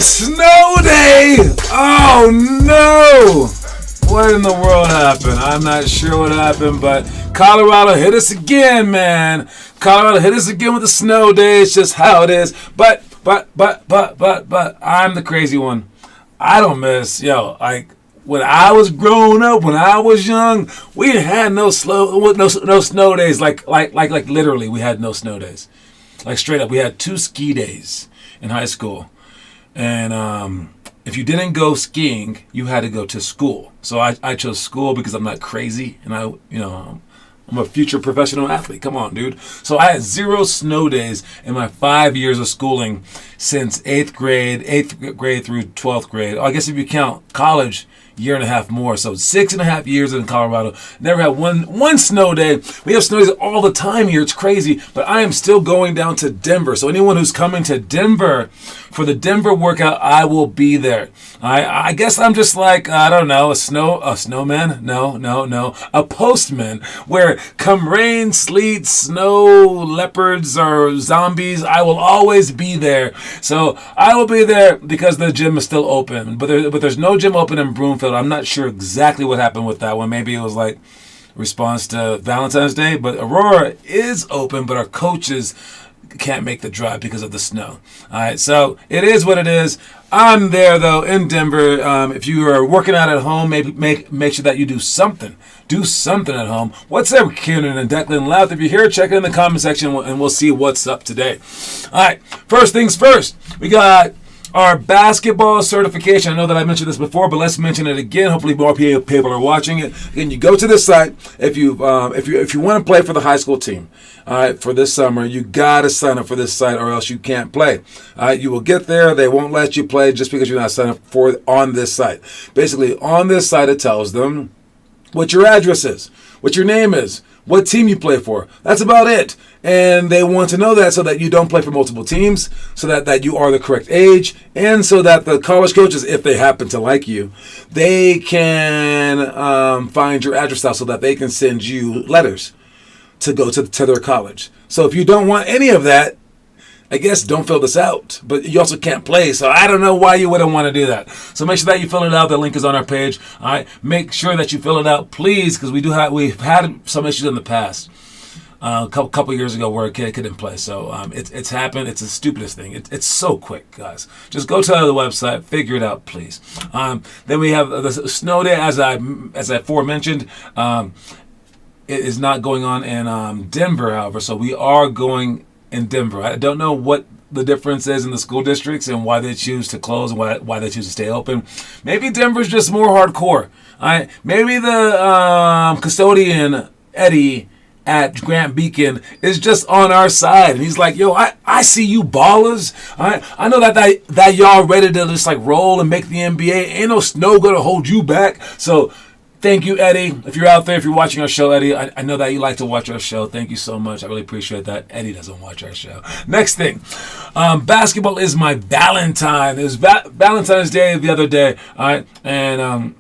Snow day! Oh no! What in the world happened? I'm not sure what happened, but Colorado hit us again, man. Colorado hit us again with the snow day. It's just how it is. But, I'm the crazy one. I don't miss, like, when I was growing up, when I was young, we had no snow days. Like literally, we had no snow days. Like straight up, we had 2 ski days in high school. And if you didn't go skiing, you had to go to school. So I chose school because I'm not crazy, and I'm a future professional athlete. Come on, dude. So I had 0 snow days in my 5 years of schooling since 8th grade through 12th grade. I guess if you count college, year and a half more. So 6.5 years in Colorado. Never had one snow day. We have snow days all the time here. It's crazy. But I am still going down to Denver. So anyone who's coming to Denver for the Denver workout, I will be there. I guess I'm just like, I don't know, a snowman? No. A postman where come rain, sleet, snow, leopards, or zombies, I will always be there. So I will be there because the gym is still open. But there's no gym open in Broomfield. I'm not sure exactly what happened with that one. Maybe it was like response to Valentine's Day. But Aurora is open, but our coaches can't make the drive because of the snow. All right, so it is what it is. I'm there though in Denver. If you are working out at home, maybe make sure that you do something. Do something at home. What's up, Kieran and Declan Louth? If you're here, check it in the comment section and we'll see what's up today. All right, first things first. We got our basketball certification. I know that I mentioned this before, but let's mention it again. Hopefully more people are watching it. Again, you go to this site if you want to play for the high school team. All right, for this summer, you gotta sign up for this site, or else you can't play. All right, you will get there. They won't let you play just because you're not signed up for it on this site. Basically, on this site, it tells them what your address is, what your name is, what team you play for. That's about it. And they want to know that so that you don't play for multiple teams, so that you are the correct age, and so that the college coaches, if they happen to like you, they can find your address out so that they can send you letters to go to their college. So if you don't want any of that, I guess don't fill this out, but you also can't play, so I don't know why you wouldn't want to do that. So make sure that you fill it out. The link is on our page. All right, make sure that you fill it out, please, because we've had some issues in the past. A couple years ago where a kid couldn't play. So it's happened. It's the stupidest thing. It's so quick, guys. Just go to the website, figure it out, please. Then we have the snow day, as I aforementioned. It is not going on in Denver, however. So we are going in Denver. I don't know what the difference is in the school districts and why they choose to close and why they choose to stay open. Maybe Denver's just more hardcore. Maybe the custodian, Eddie, at Grant Beacon is just on our side, and he's like, yo, I see you ballers. I know that y'all ready to just like roll and make the NBA. Ain't no snow gonna hold you back. So thank you, Eddie. If you're out there, if you're watching our show, Eddie, I know that you like to watch our show. Thank you so much. I really appreciate that. Eddie doesn't watch our show. Next thing, basketball is my Valentine. It was Valentine's Day the other day, all right, and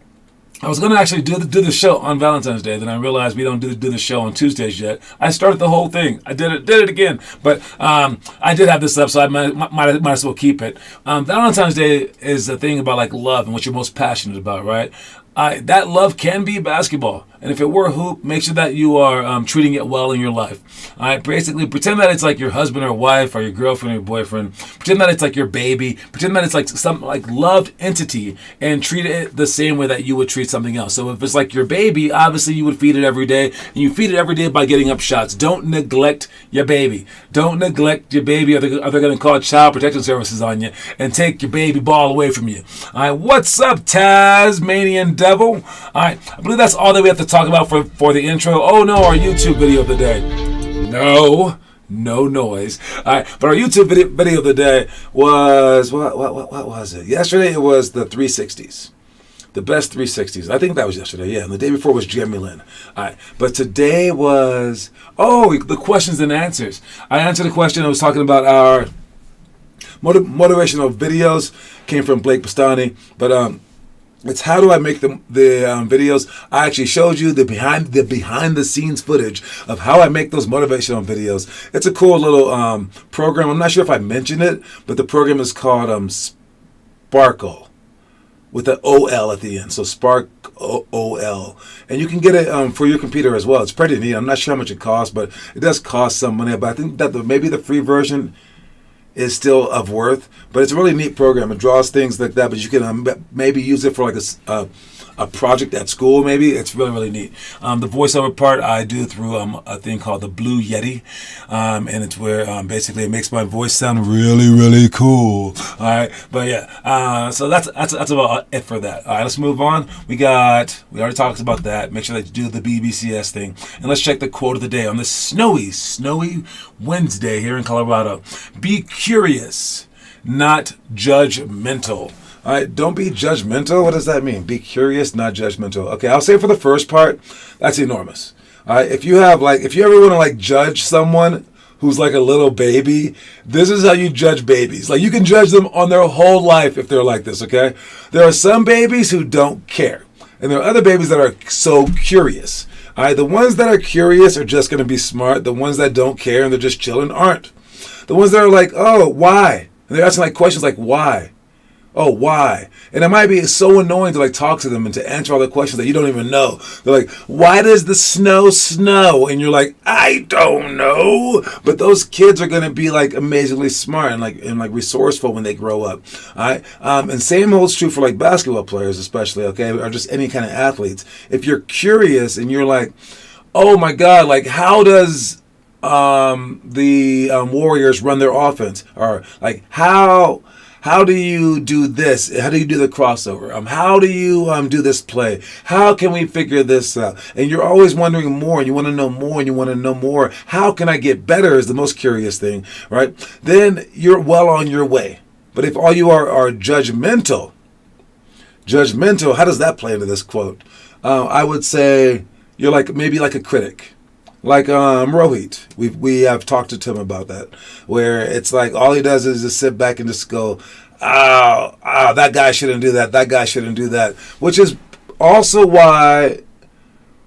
I was going to actually do the show on Valentine's Day. Then I realized we don't do the show on Tuesdays yet. I started the whole thing. I did it again. But I did have this up, so I might as well keep it. Valentine's Day is a thing about like love and what you're most passionate about, right? That love can be basketball. And if it were a hoop, make sure that you are treating it well in your life. All right, basically, pretend that it's like your husband or wife or your girlfriend or your boyfriend. Pretend that it's like your baby. Pretend that it's like some like loved entity, and treat it the same way that you would treat something else. So if it's like your baby, obviously you would feed it every day. And you feed it every day by getting up shots. Don't neglect your baby. Don't neglect your baby, or they're going to call Child Protection Services on you and take your baby ball away from you. All right, what's up, Tasmanian Devil? All right, I believe that's all that we have to talk about for the intro. Oh no, our YouTube video of the day. No noise. All right, but our YouTube video of the day was what was it? Yesterday it was the 360s. The best 360s. I think that was yesterday, yeah. And the day before was Jeremy Lin. All right, but today was the questions and answers. I answered a question. I was talking about our motivational videos. Came from Blake Bastani, but it's how do I make the videos. I actually showed you the behind the scenes footage of how I make those motivational videos. It's a cool little program. I'm not sure if I mentioned it, but the program is called Sparkle with an OL at the end. So Spark OL. And you can get it for your computer as well. It's pretty neat. I'm not sure how much it costs, but it does cost some money. But I think that maybe the free version is still of worth. But it's a really neat program. It draws things like that, but you can maybe use it for like a project at school, maybe. It's really, really neat. The voiceover part I do through a thing called the Blue Yeti, and it's where basically it makes my voice sound really, really cool. All right, but yeah, so that's about it for that. All right, let's move on. We already talked about that. Make sure that you do the BBCS thing, and let's check the quote of the day on this snowy Wednesday here in Colorado. Be curious, not judgmental. All right, don't be judgmental. What does that mean? Be curious, not judgmental. Okay, I'll say for the first part, that's enormous. All right, if you ever want to like judge someone who's like a little baby, this is how you judge babies. Like you can judge them on their whole life if they're like this, okay? There are some babies who don't care. And there are other babies that are so curious. All right, the ones that are curious are just going to be smart. The ones that don't care and they're just chilling aren't. The ones that are like, oh, why? And they're asking like questions like, why? Oh, why? And it might be so annoying to like talk to them and to answer all the questions that you don't even know. They're like, why does the snow? And you're like, I don't know. But those kids are going to be like amazingly smart and like resourceful when they grow up. All right. And same holds true for like basketball players, especially, okay, or just any kind of athletes. If you're curious and you're like, oh my God, like how does the Warriors run their offense? Or like how do you do this? How do you do the crossover? How do you do this play? How can we figure this out? And you're always wondering more, and you want to know more, and you want to know more. How can I get better is the most curious thing, right? Then you're well on your way. But if all you are judgmental, how does that play into this quote? I would say you're like maybe like a critic. Like Rohit, we have talked to Tim about that, where it's like all he does is just sit back and just go, that guy shouldn't do that. That guy shouldn't do that. Which is also why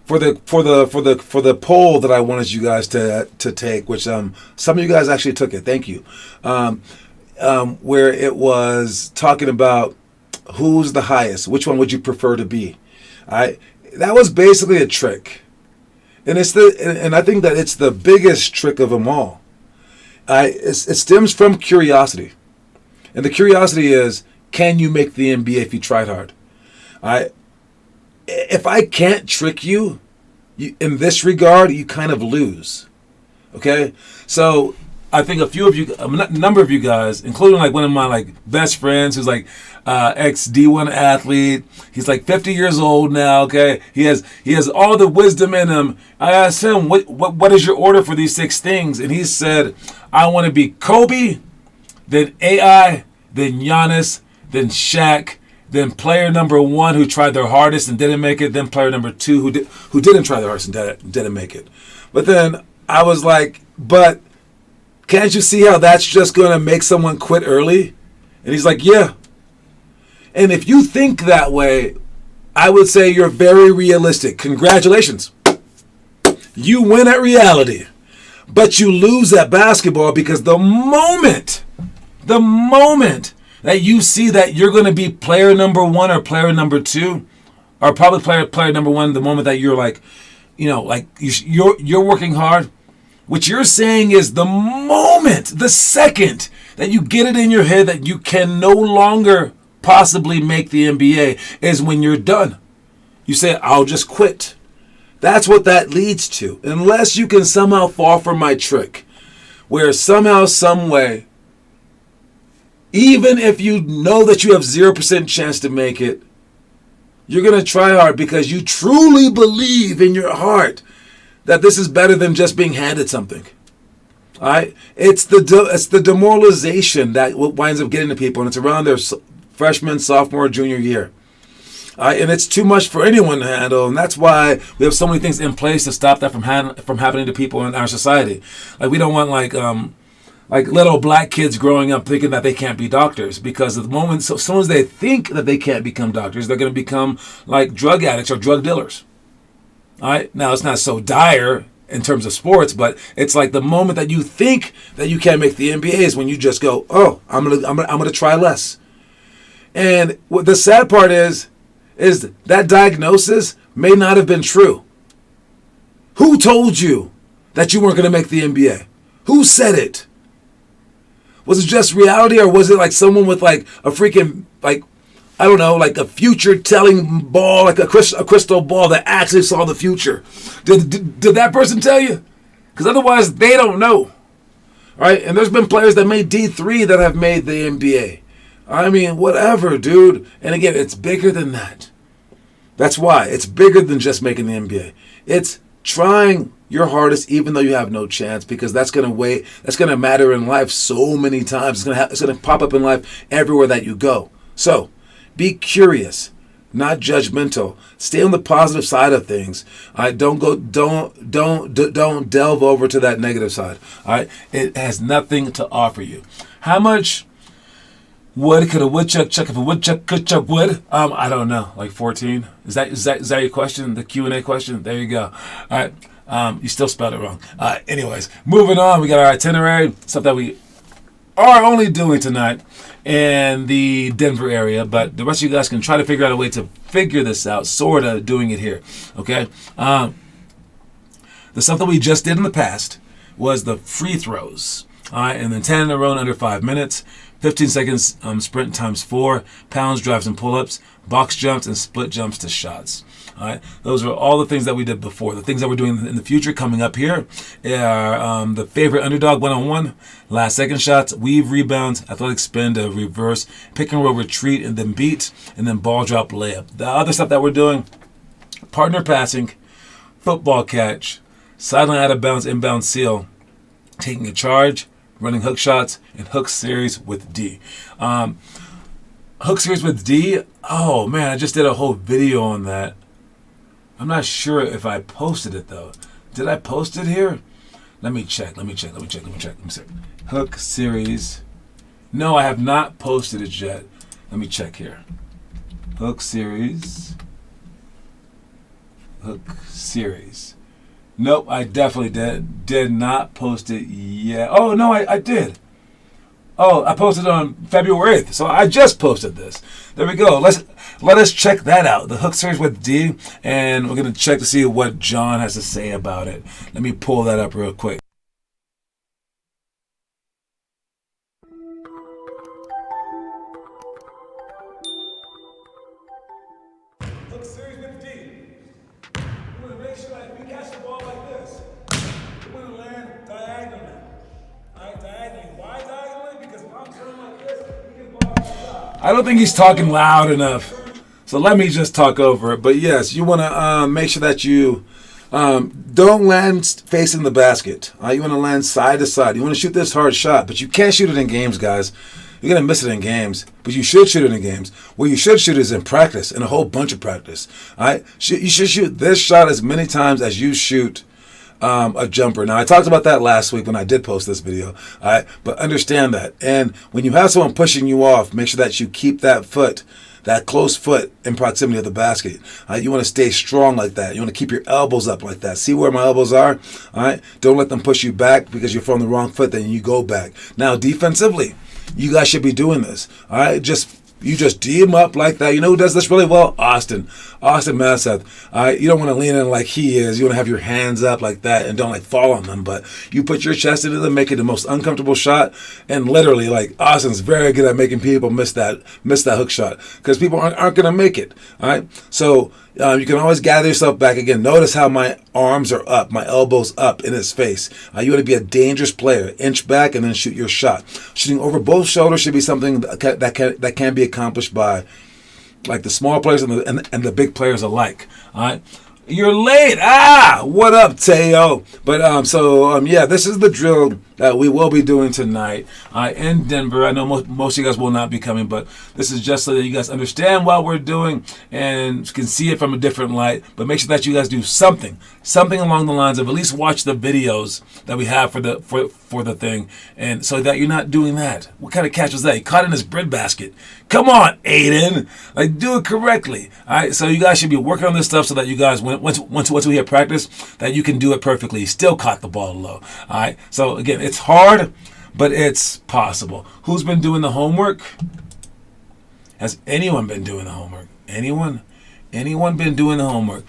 for the poll that I wanted you guys to take, which some of you guys actually took it. Thank you. Where it was talking about who's the highest, which one would you prefer to be? That was basically a trick. And I think that it's the biggest trick of them all. It stems from curiosity. And the curiosity is, can you make the NBA if you tried hard? If I can't trick you, in this regard, you kind of lose. Okay? So I think a number of you guys, including like one of my like best friends who's like ex D1 athlete. He's like 50 years old now. Okay, he has all the wisdom in him. I asked him, what is your order for these 6 things? And he said, I want to be Kobe, then AI, then Giannis, then Shaq, then player number 1 who tried their hardest and didn't make it, then player number 2 who didn't try their hardest and didn't make it. But then I was like, but can't you see how that's just going to make someone quit early? And he's like, yeah. And if you think that way, I would say you're very realistic. Congratulations. You win at reality. But you lose at basketball because the moment that you see that you're going to be player number 1 or player number 2, or probably player number 1, the moment that you're like, you're working hard, what you're saying is the second that you get it in your head that you can no longer possibly make the NBA is when you're done. You say, I'll just quit. That's what that leads to. Unless you can somehow fall for my trick, where somehow, some way, even if you know that you have 0% chance to make it, you're going to try hard because you truly believe in your heart that this is better than just being handed something. All right? It's the demoralization that winds up getting to people, and it's around their freshman, sophomore, junior year. All right? And it's too much for anyone to handle, and that's why we have so many things in place to stop that from happening to people in our society. Like we don't want like little black kids growing up thinking that they can't be doctors, because at the moment, so as soon as they think that they can't become doctors, they're going to become like drug addicts or drug dealers. All right. Now, it's not so dire in terms of sports, but it's like the moment that you think that you can't make the NBA is when you just go, oh, I'm gonna try less. And what the sad part is that diagnosis may not have been true. Who told you that you weren't going to make the NBA? Who said it? Was it just reality, or was it like someone with like a freaking, like, I don't know, like a future telling ball, like a crystal ball that actually saw the future? Did that person tell you? Because otherwise they don't know. Right? And there's been players that made D3 that have made the NBA. I mean, whatever, dude. And again, it's bigger than that. That's why. It's bigger than just making the NBA. It's trying your hardest even though you have no chance, because that's going to matter in life so many times. It's going to pop up in life everywhere that you go. So, be curious, not judgmental. Stay on the positive side of things. All right, don't delve over to that negative side. All right, it has nothing to offer you. How much wood could a woodchuck chuck if a woodchuck could chuck wood? I don't know, like 14. Is that your question? The Q&A question? There you go. All right. You still spelled it wrong. Anyways, moving on. We got our itinerary, stuff that we are only doing tonight in the Denver area, but the rest of you guys can try to figure out a way to figure this out, sort of doing it here. Okay? The stuff that we just did in the past was the free throws. All right, and then 10 in a row in under 5 minutes, 15 seconds sprint times 4, pounds, drives, and pull-ups, box jumps, and split jumps to shots. All right, those are all the things that we did before. The things that we're doing in the future coming up here are the favorite underdog one-on-one, last second shots, weave rebounds, athletic spin to reverse, pick and roll retreat, and then beat, and then ball drop layup. The other stuff that we're doing, partner passing, football catch, sideline out of bounds, inbound seal, taking a charge, running hook shots, and hook series with D. Hook series with D, oh man, I just did a whole video on that. I'm not sure if I posted it though. Did I post it here? Let me check. Let me see. Hook series. No, I have not posted it yet. Let me check here. Hook series. Nope, I definitely did not post it yet. Oh, no, I did. Oh, I posted on February 8th, so I just posted this. There we go. Let us check that out. The hook series with D, and we're going to check to see what John has to say about it. Let me pull that up real quick. Hook series with D. You want to make sure that if you catch the ball like this, you want to land diagonally. All right, diagonally. Why diagonally? Because if I'm turning like this, you can ball outside. I don't think he's talking loud enough. So let me just talk over it. But yes, you want to make sure that you don't land facing the basket. You want to land side to side. You want to shoot this hard shot, but you can't shoot it in games, guys. You're going to miss it in games, but you should shoot it in games. Where you should shoot is in practice, in a whole bunch of practice. All right? You should shoot this shot as many times as you shoot a jumper. Now, I talked about that last week when I did post this video. All right? But understand that. And when you have someone pushing you off, make sure that you keep that close foot in proximity of the basket. You want to stay strong like that. You want to keep your elbows up like that. See where my elbows are? All right? Don't let them push you back because you're from the wrong foot, then you go back. Now, defensively, you guys should be doing this. All right? You just D him up like that. You know who does this really well? Austin Masseth. All right? You don't want to lean in like he is. You want to have your hands up like that and don't like fall on them. But you put your chest into them, make it the most uncomfortable shot. And literally, like Austin's very good at making people miss that hook shot because people aren't going to make it. All right? So you can always gather yourself back again. Notice how my arms are up, my elbows up in his face. You want to be a dangerous player. Inch back and then shoot your shot. Shooting over both shoulders should be something that can be accomplished by like the small players and the big players alike. All right. You're late. What up, Teo? But yeah, this is the drill that we will be doing tonight in Denver. I know most of you guys will not be coming, but this is just so that you guys understand what we're doing and can see it from a different light. But make sure that you guys do something along the lines of at least watch the videos that we have for the thing, and so that you're not doing that. What kind of catch was that? He caught in his bread basket. Come on, Aiden. Like, do it correctly. All right, so you guys should be working on this stuff so that you guys, once we have practice, that you can do it perfectly. He still caught the ball low. All right, so again, it's hard, but it's possible. Who's been doing the homework? Has anyone been doing the homework? Anyone? Anyone been doing the homework?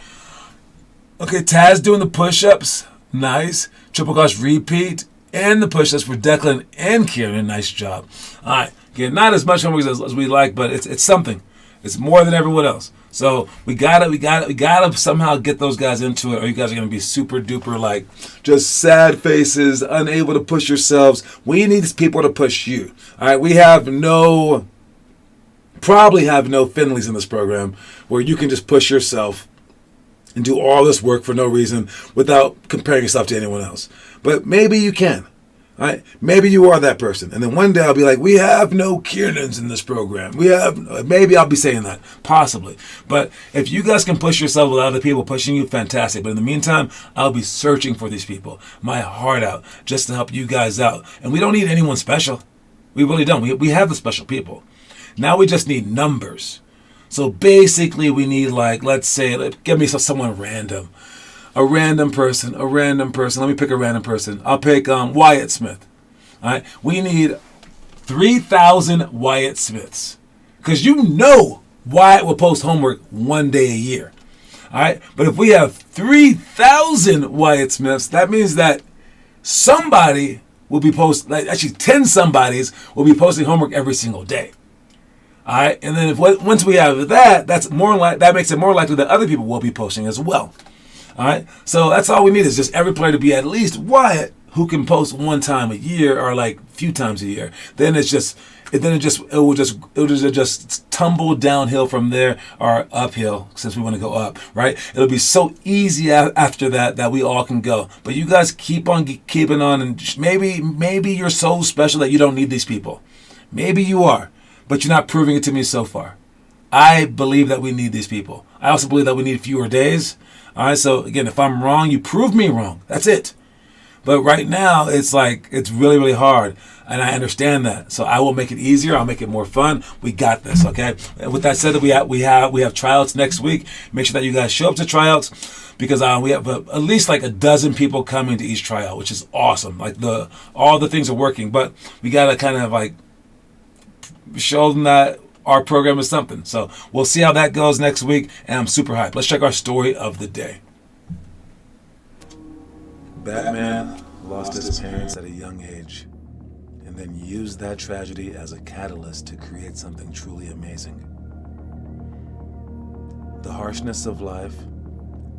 Okay, Taz doing the push-ups. Nice. Triple cross repeat. And the push-ups for Declan and Kieran. Nice job. All right. Again, not as much homework as we like, but it's something. It's more than everyone else. So we gotta somehow get those guys into it, or you guys are gonna be super duper like just sad faces, unable to push yourselves. We need these people to push you. All right. We probably have no Finleys in this program where you can just push yourself and do all this work for no reason without comparing yourself to anyone else. But maybe you can. Right? Maybe you are that person. And then one day I'll be like, we have no Kiernans in this program. Maybe I'll be saying that. Possibly. But if you guys can push yourself without other people pushing you, fantastic. But in the meantime, I'll be searching for these people, my heart out, just to help you guys out. And we don't need anyone special. We really don't. We have the special people. Now we just need numbers. So basically we need let's say, give me someone random. A random person. Let me pick a random person. I'll pick Wyatt Smith. All right. We need 3,000 Wyatt Smiths. Because Wyatt will post homework one day a year. All right. But if we have 3,000 Wyatt Smiths, that means that somebody will be 10 somebodies will be posting homework every single day. All right. And then once we have that, that makes it more likely that other people will be posting as well. All right, so that's all we need is just every player to be at least Wyatt, who can post one time a year or a few times a year. Then it will just tumble downhill from there or uphill since we want to go up, right? It'll be so easy after that we all can go. But you guys keep on keeping on, and maybe you're so special that you don't need these people. Maybe you are, but you're not proving it to me so far. I believe that we need these people. I also believe that we need fewer days. All right, so again, if I'm wrong, you prove me wrong. That's it. But right now, it's really, really hard, and I understand that. So I will make it easier. I'll make it more fun. We got this, okay? And with that said, we have tryouts next week. Make sure that you guys show up to tryouts because we have at least a dozen people coming to each tryout, which is awesome. All the things are working, but we gotta kind of show them that our program is something. So we'll see how that goes next week, and I'm super hyped. Let's check our story of the day. Batman lost his parents at a young age and then used that tragedy as a catalyst to create something truly amazing. The harshness of life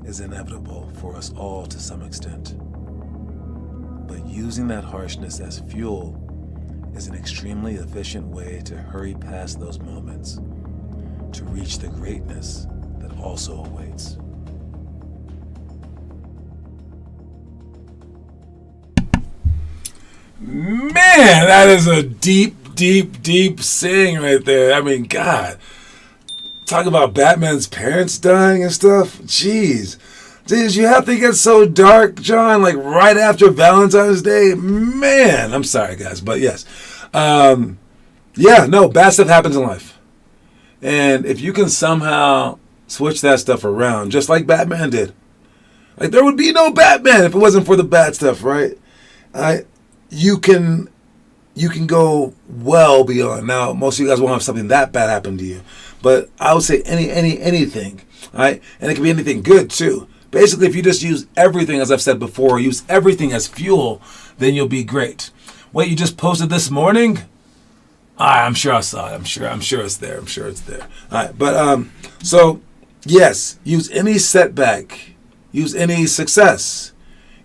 is inevitable for us all to some extent. But using that harshness as fuel is an extremely efficient way to hurry past those moments to reach the greatness that also awaits. Man, that is a deep, deep, deep saying right there. I mean, God, talk about Batman's parents dying and stuff. Jeez. Did you have to get so dark, John, right after Valentine's Day? Man, I'm sorry, guys, but yes. Bad stuff happens in life. And if you can somehow switch that stuff around, just like Batman did. There would be no Batman if it wasn't for the bad stuff, right? You can go well beyond. Now, most of you guys won't have something that bad happen to you. But I would say anything, right? And it can be anything good, too. Basically, if you just use everything, as I've said before, use everything as fuel, then you'll be great. Wait, you just posted this morning? I'm sure I saw it. I'm sure it's there. All right, but so yes, use any setback, use any success.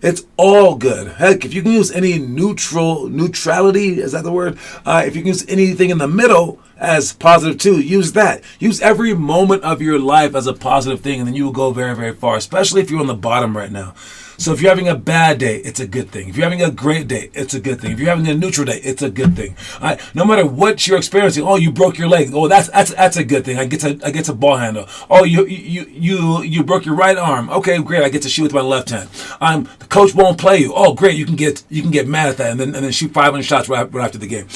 It's all good. Heck, if you can use any neutrality, is that the word? If you can use anything in the middle as positive too, use that. Use every moment of your life as a positive thing, and then you will go very, very far, especially if you're on the bottom right now. So if you're having a bad day, it's a good thing. If you're having a great day, it's a good thing. If you're having a neutral day, it's a good thing. All right? No matter what you're experiencing, you broke your leg. Oh, that's a good thing. I get to ball handle. Oh, you broke your right arm. Okay, great. I get to shoot with my left hand. The coach won't play you. Oh, great. You can get mad at that and then shoot 500 shots right after the game.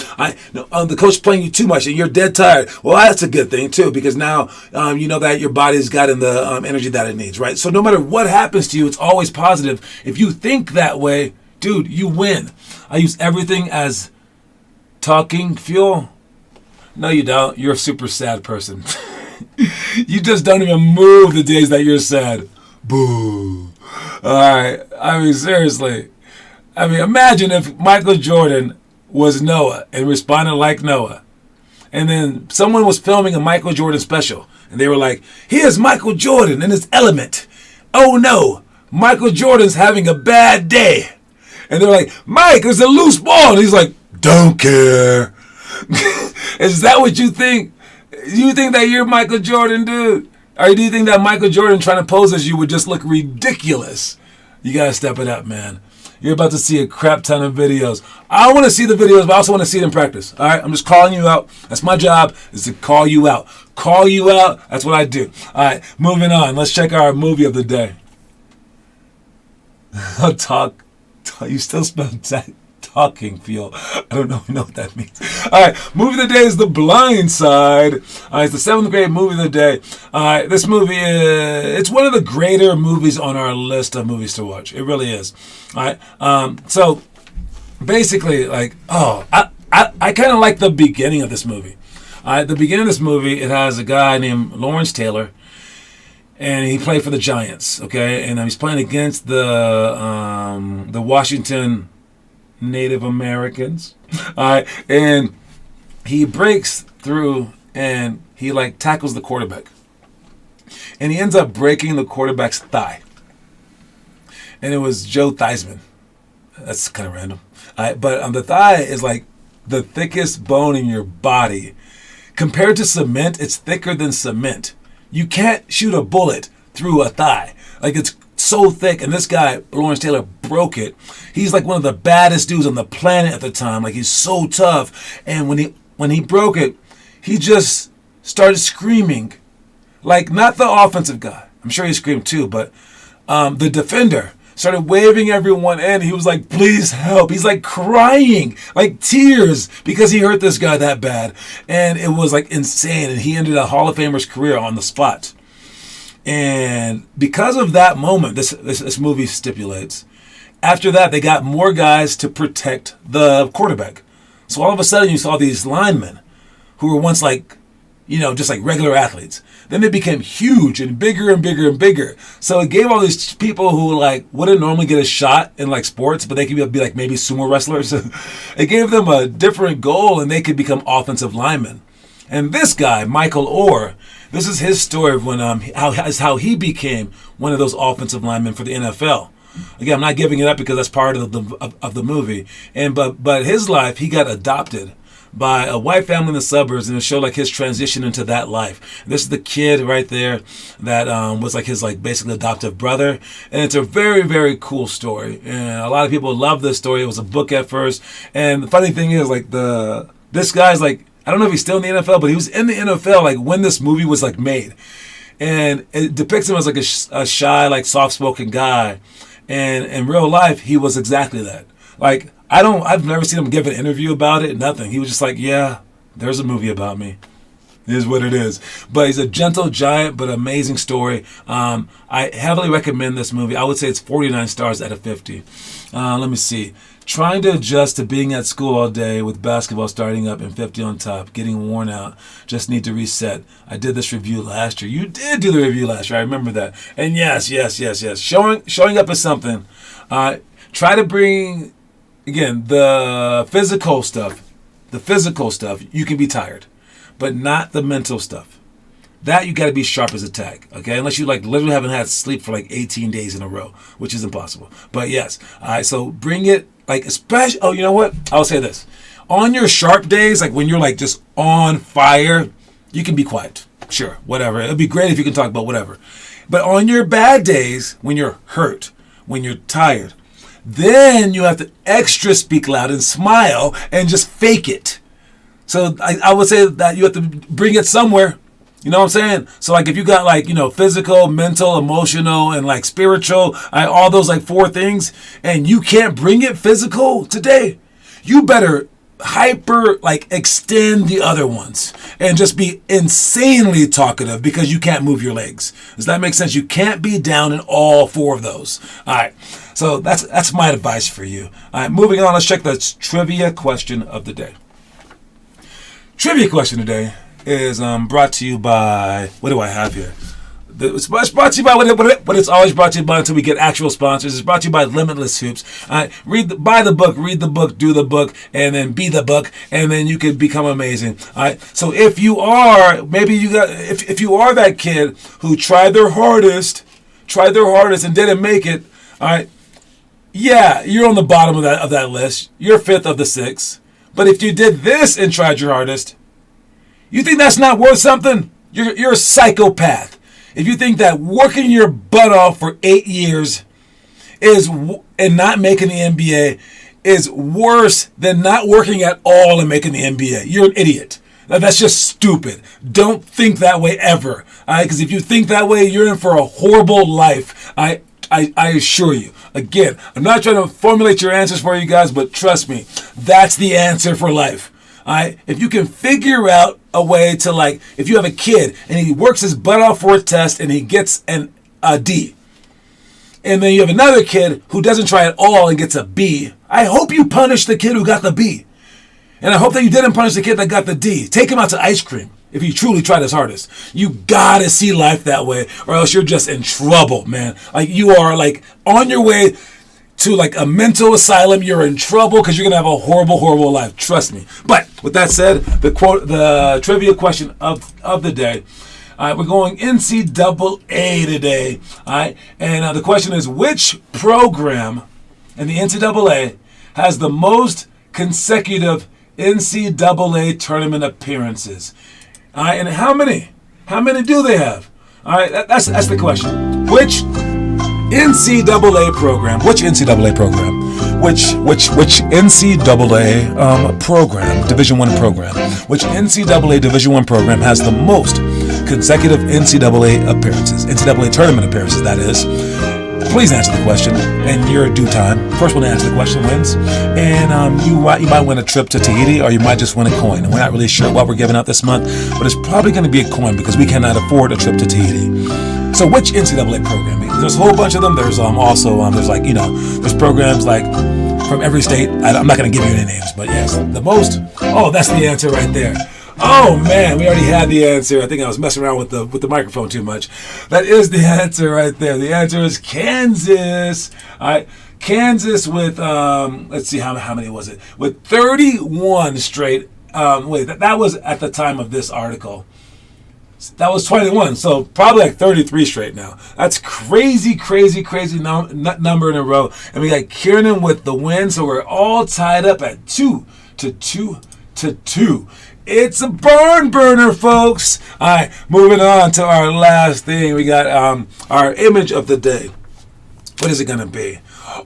The coach playing you too much and you're dead tired. Well, that's a good thing too, because now you know that your body's gotten the energy that it needs, right? So no matter what happens to you, it's always positive. If you think that way, dude, you win. I use everything as talking fuel. No, you don't. You're a super sad person. You just don't even move the days that you're sad. Boo. Alright. I mean, seriously. I mean, imagine if Michael Jordan was Noah and responded like Noah. And then someone was filming a Michael Jordan special. And they were like, here's Michael Jordan in his element. Oh no, Michael Jordan's having a bad day. And they're like, Mike, there's a loose ball. And he's like, don't care. Is that what you think? You think that you're Michael Jordan, dude? Or do you think that Michael Jordan trying to pose as you would just look ridiculous? You got to step it up, man. You're about to see a crap ton of videos. I want to see the videos, but I also want to see it in practice. All right? I'm just calling you out. That's my job, is to call you out. Call you out. That's what I do. All right, moving on. Let's check our movie of the day. Talk. You still spell talking, feel. I don't know what that means. All right, movie of the day is The Blind Side. All right, it's the 7th grade movie of the day. All right, this movie, it's one of the greater movies on our list of movies to watch. It really is. All right, so basically, like, I kind of like the beginning of this movie. All right, the beginning of this movie, it has a guy named Lawrence Taylor, and he played for the Giants. Okay, and he's playing against the Washington Native Americans. All right, and he breaks through and he like tackles the quarterback, and he ends up breaking the quarterback's thigh. And it was Joe Theismann. That's kind of random. All right, but the thigh is like the thickest bone in your body. Compared to cement, it's thicker than cement. You can't shoot a bullet through a thigh. Like, it's so thick, and this guy, Lawrence Taylor, broke it. He's like one of the baddest dudes on the planet at the time. Like, he's so tough. And when he broke it, he just started screaming. Like, not the offensive guy. I'm sure he screamed too, but the defender started waving everyone in. He was like, please help. He's like crying, like tears, because he hurt this guy that bad. And it was like insane. And he ended a Hall of Famer's career on the spot. And because of that moment, this movie stipulates, after that, they got more guys to protect the quarterback. So all of a sudden, you saw these linemen who were once like, just like regular athletes. Then they became huge and bigger and bigger and bigger. So it gave all these people who like wouldn't normally get a shot in like sports, but they could be like maybe sumo wrestlers. It gave them a different goal, and they could become offensive linemen. And this guy, Michael Orr, this is his story of when how he became one of those offensive linemen for the NFL. Again, I'm not giving it up because that's part of the movie. And but his life, he got adopted by a white family in the suburbs, and it showed like his transition into that life. This is the kid right there that was like his like basically adoptive brother, and it's a very, very cool story. And a lot of people love this story. It was a book at first, and the funny thing is like this guy's like, I don't know if he's still in the NFL, but he was in the NFL like when this movie was like made, and it depicts him as like a shy, like soft-spoken guy, and in real life he was exactly that. Like, I've never seen him give an interview about it, nothing. He was just like, yeah, there's a movie about me. It is what it is. But he's a gentle giant, but amazing story. I heavily recommend this movie. I would say it's 49 stars out of 50. Let me see. Trying to adjust to being at school all day with basketball starting up and 50 on top, getting worn out. Just need to reset. I did this review last year. You did do the review last year. I remember that. And yes. Showing up is something. Try to bring, again, the physical stuff, you can be tired, but not the mental stuff. That you got to be sharp as a tack, okay? Unless you like literally haven't had sleep for like 18 days in a row, which is impossible. But yes, all right, so bring it, like especially, you know what? I'll say this. On your sharp days, like when you're like just on fire, you can be quiet. Sure, whatever. It'd be great if you can talk about whatever. But on your bad days, when you're hurt, when you're tired, then you have to extra speak loud and smile and just fake it. So I would say that you have to bring it somewhere. You know what I'm saying? So like if you got like, physical, mental, emotional, and like spiritual, all those like 4 things, and you can't bring it physical today, you better hyper like extend the other ones and just be insanely talkative because you can't move your legs. Does that make sense? You can't be down in all 4 of those. All right. So that's my advice for you. All right, moving on. Let's check the trivia question of the day. Trivia question today is brought to you by, what do I have here? It's brought to you by what it's always brought to you by until we get actual sponsors. It's brought to you by Limitless Hoops. Buy the book, read the book, do the book, and then be the book, and then you can become amazing. All right. So if you are if you are that kid who tried their hardest and didn't make it, all right. Yeah, you're on the bottom of that list. You're fifth of the six. But if you did this and tried your hardest, you think that's not worth something? You're a psychopath. If you think that working your butt off for 8 years and not making the NBA is worse than not working at all and making the NBA, you're an idiot. That's just stupid. Don't think that way ever. Because if you think that way, you're in for a horrible life. I assure you. Again, I'm not trying to formulate your answers for you guys, but trust me, that's the answer for life. Alright, if you can figure out a way to, like, if you have a kid and he works his butt off for a test and he gets a D, and then you have another kid who doesn't try at all and gets a B, I hope you punish the kid who got the B. And I hope that you didn't punish the kid that got the D. Take him out to ice cream if you truly tried his hardest. You gotta see life that way, or else you're just in trouble, man. Like, you are, like, on your way to, like, a mental asylum. You're in trouble because you're gonna have a horrible, horrible life. Trust me. But with that said, the trivia question of the day. All right, we're going NCAA today. All right, and the question is, which program in the NCAA has the most consecutive NCAA tournament appearances? All right, and how many? How many do they have? All right, that's the question. Which NCAA program? Which NCAA program? Which NCAA program? Division I program. Which NCAA Division I program has the most consecutive NCAA appearances? NCAA tournament appearances, that is. Please answer the question in your due time. First one to answer the question wins. And you might win a trip to Tahiti, or you might just win a coin. And we're not really sure what we're giving out this month, but it's probably going to be a coin because we cannot afford a trip to Tahiti. So which NCAA program? There's a whole bunch of them. There's also there's, like, there's programs like from every state. I'm not going to give you any names, but yes, the most. Oh, that's the answer right there. Oh man, we already had the answer. I think I was messing around with the microphone too much. That is the answer right there. The answer is Kansas. All right, Kansas with let's see, how many was it? With 31 straight. That was at the time of this article. That was 21, so probably like 33 straight now. That's crazy number in a row. And we got Kiernan with the win, so we're all tied up at 2-2. It's a barn burner, folks. All right, moving on to our last thing. We got our image of the day. What is it going to be?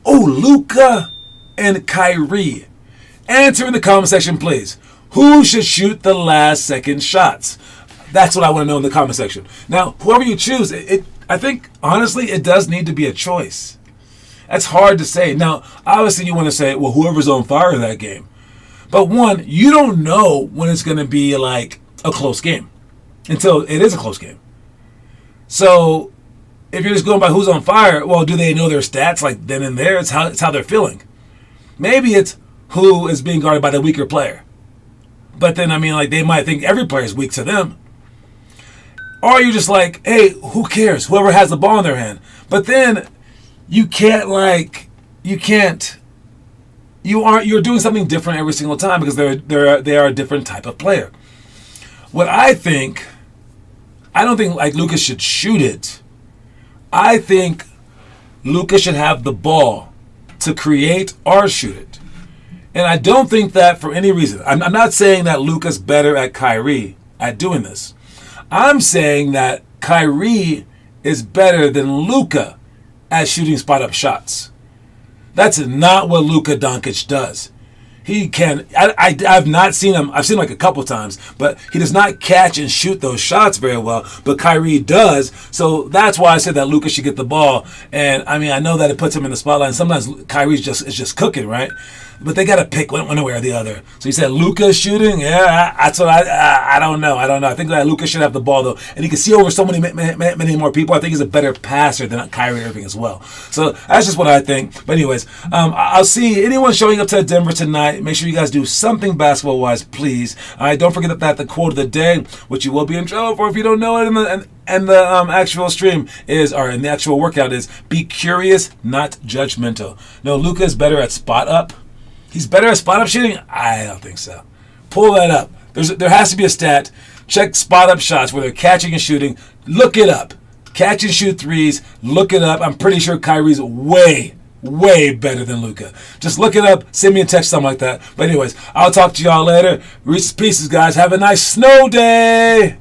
Oh, Luka and Kyrie. Answer in the comment section, please. Who should shoot the last second shots? That's what I want to know in the comment section. Now, whoever you choose, I think, honestly, it does need to be a choice. That's hard to say. Now, obviously, you want to say, well, whoever's on fire that game. But one, you don't know when it's going to be like a close game until it is a close game. So if you're just going by who's on fire, well, do they know their stats like then and there? It's how they're feeling. Maybe it's who is being guarded by the weaker player. But then, like, they might think every player is weak to them. Or you're just like, hey, who cares? Whoever has the ball in their hand. But then you're doing something different every single time because they are a different type of player. What I don't think like Luka should shoot it. I think Luka should have the ball to create or shoot it. And I don't think that for any reason. I'm not saying that Luka's better at Kyrie at doing this. I'm saying that Kyrie is better than Luka at shooting spot-up shots. That's not what Luka Doncic does. He can. I've not seen him. I've seen him like a couple times, but he does not catch and shoot those shots very well. But Kyrie does, so that's why I said that Luka should get the ball. And I know that it puts him in the spotlight. And sometimes Kyrie's just cooking, right? but they got to pick one way or the other. So you said Luka shooting? Yeah, that's what I don't know. I think that Luka should have the ball though, and he can see over so many more people. I think he's a better passer than Kyrie Irving as well. So that's just what I think. But anyways, I'll see anyone showing up to Denver tonight. Make sure you guys do something basketball wise, please. All right, don't forget that the quote of the day, which you will be in trouble for if you don't know it, and the actual stream is, or in the actual workout is, be curious, not judgmental. No, Luka is better at spot up. He's better at spot up shooting? I don't think so. Pull that up. There has to be a stat. Check spot up shots where they're catching and shooting. Look it up. Catch and shoot threes. Look it up. I'm pretty sure Kyrie's way better than Luka. Just look it up. Send me a text, something like that. But anyways, I'll talk to y'all later. Reese's Pieces, guys. Have a nice snow day.